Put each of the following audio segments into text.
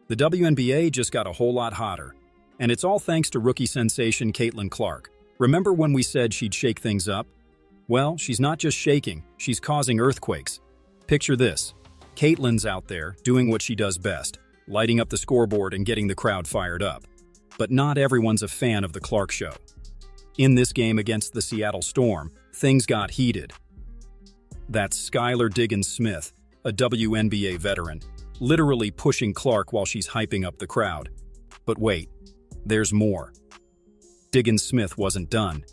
The WNBA just got a whole lot hotter. And it's all thanks to rookie sensation Caitlin Clark. Remember when we said she'd shake things up? Well, she's not just shaking, she's causing earthquakes. Picture this. Caitlin's out there doing what she does best, lighting up the scoreboard and getting the crowd fired up. But not everyone's a fan of the Clark show. In this game against the Seattle Storm, things got heated. That's Skylar Diggins, a WNBA veteran, literally pushing Clark while she's hyping up the crowd. But wait, there's more. Diggins wasn't done.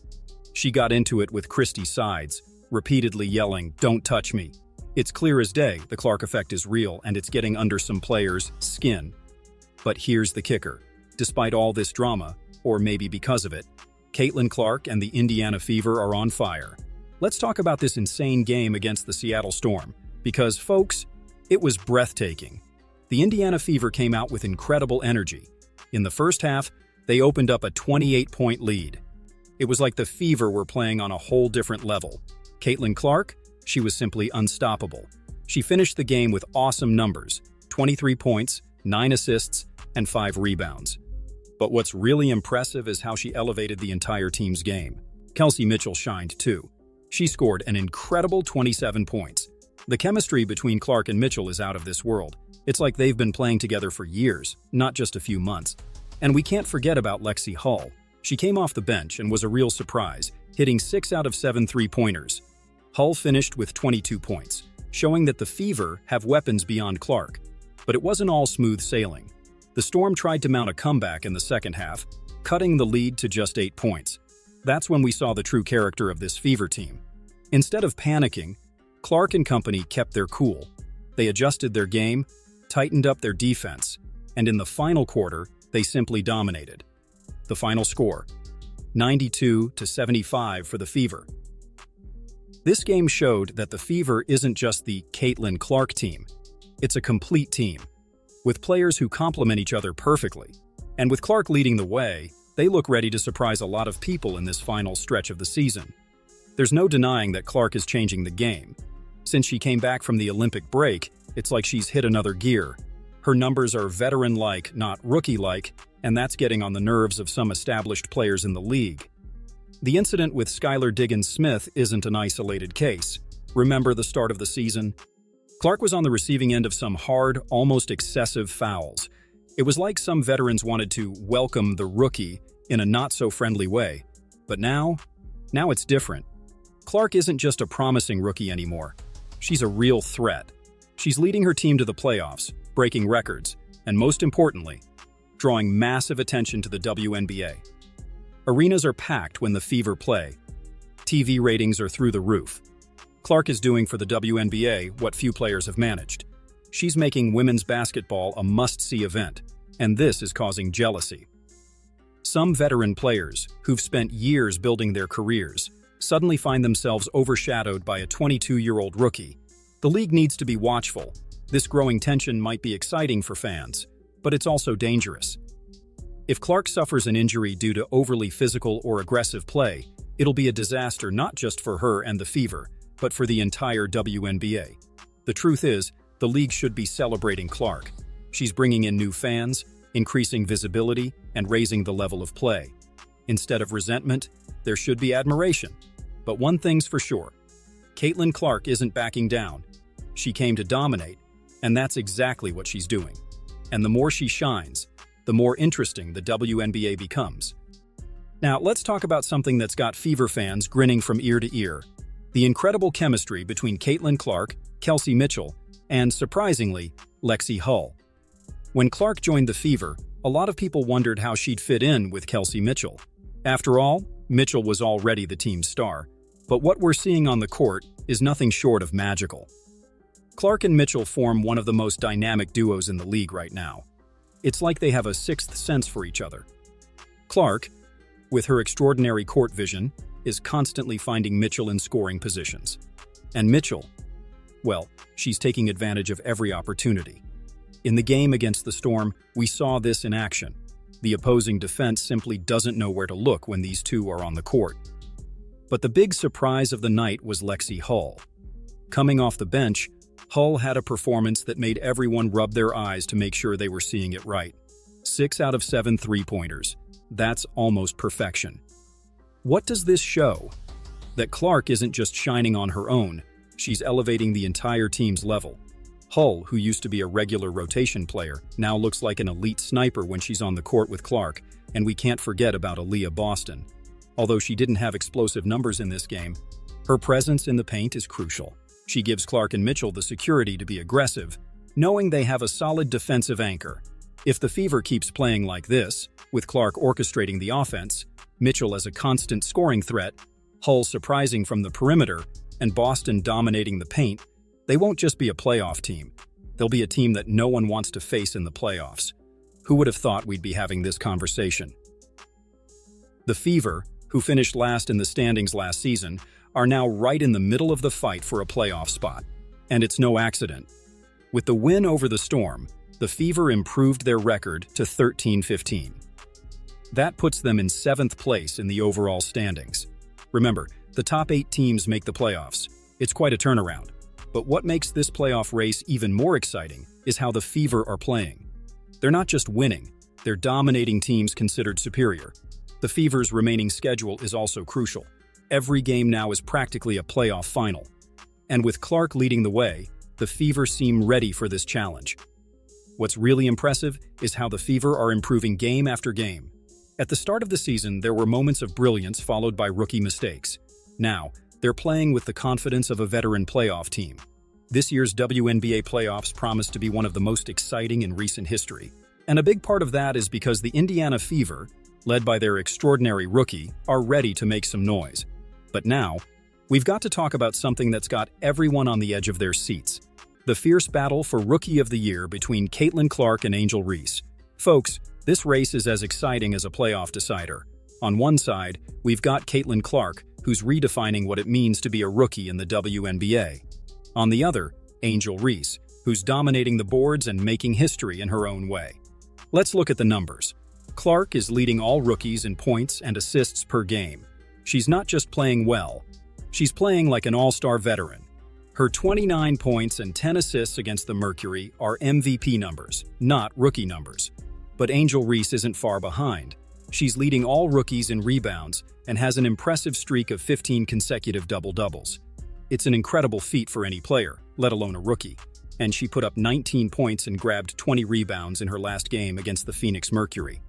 She got into it with Christy Sides, repeatedly yelling, "Don't touch me." It's clear as day the Clark effect is real and it's getting under some players' skin. But here's the kicker. Despite all this drama, or maybe because of it, Caitlin Clark and the Indiana Fever are on fire. Let's talk about this insane game against the Seattle Storm, because, folks, it was breathtaking. The Indiana Fever came out with incredible energy. In the first half, they opened up a 28-point lead. It was like the Fever were playing on a whole different level. Caitlin Clark, she was simply unstoppable. She finished the game with awesome numbers, 23 points, 9 assists, and 5 rebounds. But what's really impressive is how she elevated the entire team's game. Kelsey Mitchell shined too. She scored an incredible 27 points. The chemistry between Clark and Mitchell is out of this world. It's like they've been playing together for years, not just a few months. And we can't forget about Lexi Hull. She came off the bench and was a real surprise, hitting 6 out of 7 three-pointers. Hull finished with 22 points, showing that the Fever have weapons beyond Clark. But it wasn't all smooth sailing. The Storm tried to mount a comeback in the second half, cutting the lead to just 8 points. That's when we saw the true character of this Fever team. Instead of panicking, Clark and company kept their cool. They adjusted their game, tightened up their defense, and in the final quarter, they simply dominated. The final score, 92-75 for the Fever. This game showed that the Fever isn't just the Caitlin Clark team. It's a complete team, with players who complement each other perfectly. And with Clark leading the way, they look ready to surprise a lot of people in this final stretch of the season. There's no denying that Clark is changing the game. Since she came back from the Olympic break, it's like she's hit another gear. Her numbers are veteran-like, not rookie-like, and that's getting on the nerves of some established players in the league. The incident with Skylar Diggins isn't an isolated case. Remember the start of the season? Clark was on the receiving end of some hard, almost excessive fouls. It was like some veterans wanted to welcome the rookie in a not-so-friendly way. But now it's different. Clark isn't just a promising rookie anymore. She's a real threat. She's leading her team to the playoffs, breaking records, and most importantly, drawing massive attention to the WNBA. Arenas are packed when the Fever play. TV ratings are through the roof. Clark is doing for the WNBA what few players have managed. She's making women's basketball a must-see event, and this is causing jealousy. Some veteran players, who've spent years building their careers, suddenly find themselves overshadowed by a 22-year-old rookie. The league needs to be watchful. This growing tension might be exciting for fans, but it's also dangerous. If Clark suffers an injury due to overly physical or aggressive play, it'll be a disaster not just for her and the Fever, but for the entire WNBA. The truth is, the league should be celebrating Clark. She's bringing in new fans, increasing visibility, and raising the level of play. Instead of resentment, there should be admiration. But one thing's for sure, Caitlin Clark isn't backing down. She came to dominate, and that's exactly what she's doing. And the more she shines, the more interesting the WNBA becomes. Now, let's talk about something that's got Fever fans grinning from ear to ear: the incredible chemistry between Caitlin Clark, Kelsey Mitchell, and, surprisingly, Lexi Hull. When Clark joined the Fever, a lot of people wondered how she'd fit in with Kelsey Mitchell. After all, Mitchell was already the team's star. But what we're seeing on the court is nothing short of magical. Clark and Mitchell form one of the most dynamic duos in the league right now. It's like they have a sixth sense for each other. Clark, with her extraordinary court vision, is constantly finding Mitchell in scoring positions. And Mitchell, well, she's taking advantage of every opportunity. In the game against the Storm, we saw this in action. The opposing defense simply doesn't know where to look when these two are on the court. But the big surprise of the night was Lexi Hull. Coming off the bench, Hull had a performance that made everyone rub their eyes to make sure they were seeing it right. 6 out of 7 three-pointers. That's almost perfection. What does this show? That Clark isn't just shining on her own, she's elevating the entire team's level. Hull, who used to be a regular rotation player, now looks like an elite sniper when she's on the court with Clark, and we can't forget about Aaliyah Boston. Although she didn't have explosive numbers in this game, her presence in the paint is crucial. She gives Clark and Mitchell the security to be aggressive, knowing they have a solid defensive anchor. If the Fever keeps playing like this, with Clark orchestrating the offense, Mitchell as a constant scoring threat, Hull surprising from the perimeter, and Boston dominating the paint, they won't just be a playoff team. They'll be a team that no one wants to face in the playoffs. Who would have thought we'd be having this conversation? The Fever, who finished last in the standings last season, are now right in the middle of the fight for a playoff spot. And it's no accident. With the win over the Storm, the Fever improved their record to 13-15. That puts them in 7th place in the overall standings. Remember, the top 8 teams make the playoffs. It's quite a turnaround. But what makes this playoff race even more exciting is how the Fever are playing. They're not just winning, they're dominating teams considered superior. The Fever's remaining schedule is also crucial. Every game now is practically a playoff final. And with Clark leading the way, the Fever seem ready for this challenge. What's really impressive is how the Fever are improving game after game. At the start of the season, there were moments of brilliance followed by rookie mistakes. Now, they're playing with the confidence of a veteran playoff team. This year's WNBA playoffs promise to be one of the most exciting in recent history. And a big part of that is because the Indiana Fever, led by their extraordinary rookie, are ready to make some noise. But now, we've got to talk about something that's got everyone on the edge of their seats. The fierce battle for Rookie of the Year between Caitlin Clark and Angel Reese. Folks, this race is as exciting as a playoff decider. On one side, we've got Caitlin Clark, who's redefining what it means to be a rookie in the WNBA. On the other, Angel Reese, who's dominating the boards and making history in her own way. Let's look at the numbers. Clark is leading all rookies in points and assists per game. She's not just playing well, she's playing like an all-star veteran. Her 29 points and 10 assists against the Mercury are MVP numbers, not rookie numbers. But Angel Reese isn't far behind. She's leading all rookies in rebounds and has an impressive streak of 15 consecutive double-doubles. It's an incredible feat for any player, let alone a rookie. And she put up 19 points and grabbed 20 rebounds in her last game against the Phoenix Mercury.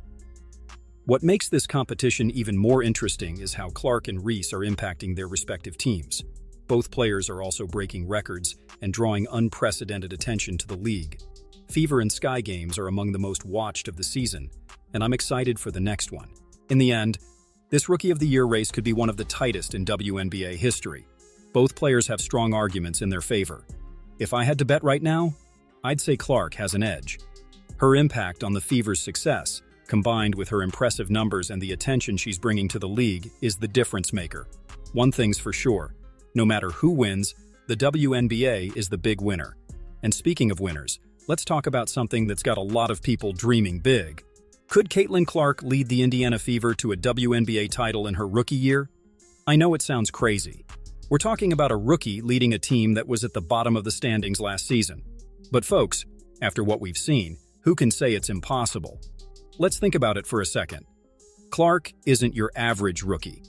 What makes this competition even more interesting is how Clark and Reese are impacting their respective teams. Both players are also breaking records and drawing unprecedented attention to the league. Fever and Sky games are among the most watched of the season, and I'm excited for the next one. In the end, this Rookie of the Year race could be one of the tightest in WNBA history. Both players have strong arguments in their favor. If I had to bet right now, I'd say Clark has an edge. Her impact on the Fever's success, combined with her impressive numbers and the attention she's bringing to the league, is the difference maker. One thing's for sure, no matter who wins, the WNBA is the big winner. And speaking of winners, let's talk about something that's got a lot of people dreaming big. Could Caitlin Clark lead the Indiana Fever to a WNBA title in her rookie year? I know it sounds crazy. We're talking about a rookie leading a team that was at the bottom of the standings last season. But folks, after what we've seen, who can say it's impossible? Let's think about it for a second. Clark isn't your average rookie.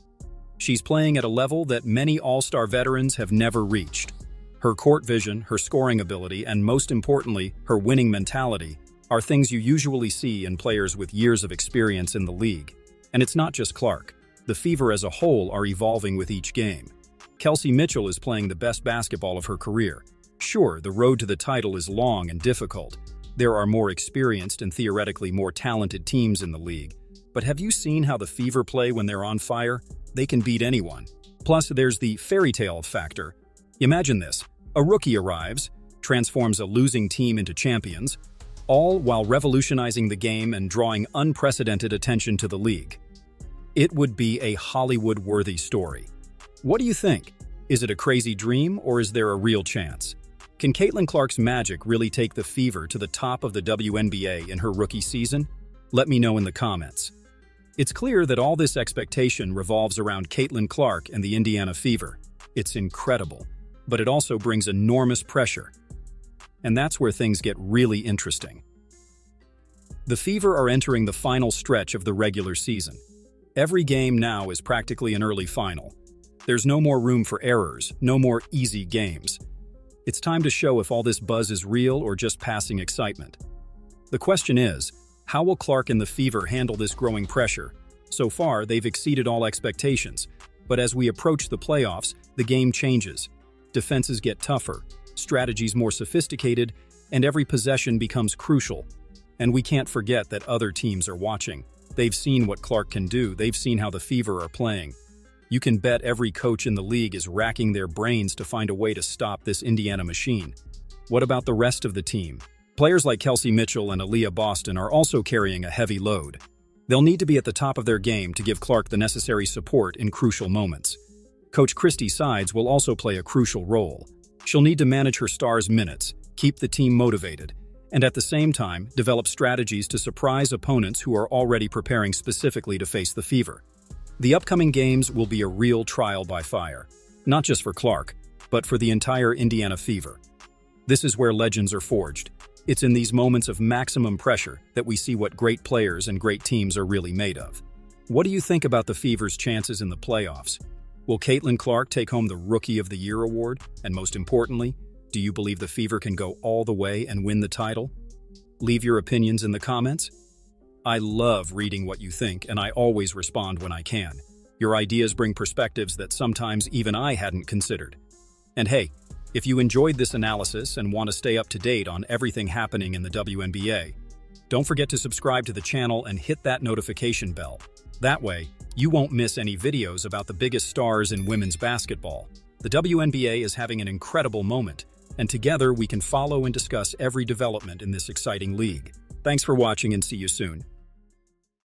She's playing at a level that many all-star veterans have never reached. Her court vision, her scoring ability, and most importantly, her winning mentality are things you usually see in players with years of experience in the league. And it's not just Clark. The Fever as a whole are evolving with each game. Kelsey Mitchell is playing the best basketball of her career. Sure, the road to the title is long and difficult. There are more experienced and theoretically more talented teams in the league. But have you seen how the Fever play when they're on fire? They can beat anyone. Plus, there's the fairy tale factor. Imagine this. A rookie arrives, transforms a losing team into champions, all while revolutionizing the game and drawing unprecedented attention to the league. It would be a Hollywood-worthy story. What do you think? Is it a crazy dream, or is there a real chance? Can Caitlin Clark's magic really take the Fever to the top of the WNBA in her rookie season? Let me know in the comments. It's clear that all this expectation revolves around Caitlin Clark and the Indiana Fever. It's incredible, but it also brings enormous pressure. And that's where things get really interesting. The Fever are entering the final stretch of the regular season. Every game now is practically an early final. There's no more room for errors, no more easy games. It's time to show if all this buzz is real or just passing excitement. The question is, how will Clark and the Fever handle this growing pressure? So far, they've exceeded all expectations, but as we approach the playoffs, the game changes. Defenses get tougher, strategies more sophisticated, and every possession becomes crucial. And we can't forget that other teams are watching. They've seen what Clark can do, they've seen how the Fever are playing. You can bet every coach in the league is racking their brains to find a way to stop this Indiana machine. What about the rest of the team? Players like Kelsey Mitchell and Aaliyah Boston are also carrying a heavy load. They'll need to be at the top of their game to give Clark the necessary support in crucial moments. Coach Christy Sides will also play a crucial role. She'll need to manage her stars' minutes, keep the team motivated, and at the same time, develop strategies to surprise opponents who are already preparing specifically to face the Fever. The upcoming games will be a real trial by fire, not just for Clark, but for the entire Indiana Fever. This is where legends are forged. It's in these moments of maximum pressure that we see what great players and great teams are really made of. What do you think about the Fever's chances in the playoffs? Will Caitlin Clark take home the Rookie of the Year award? And most importantly, do you believe the Fever can go all the way and win the title? Leave your opinions in the comments. I love reading what you think, and I always respond when I can. Your ideas bring perspectives that sometimes even I hadn't considered. And hey, if you enjoyed this analysis and want to stay up to date on everything happening in the WNBA, don't forget to subscribe to the channel and hit that notification bell. That way, you won't miss any videos about the biggest stars in women's basketball. The WNBA is having an incredible moment, and together we can follow and discuss every development in this exciting league. Thanks for watching and see you soon.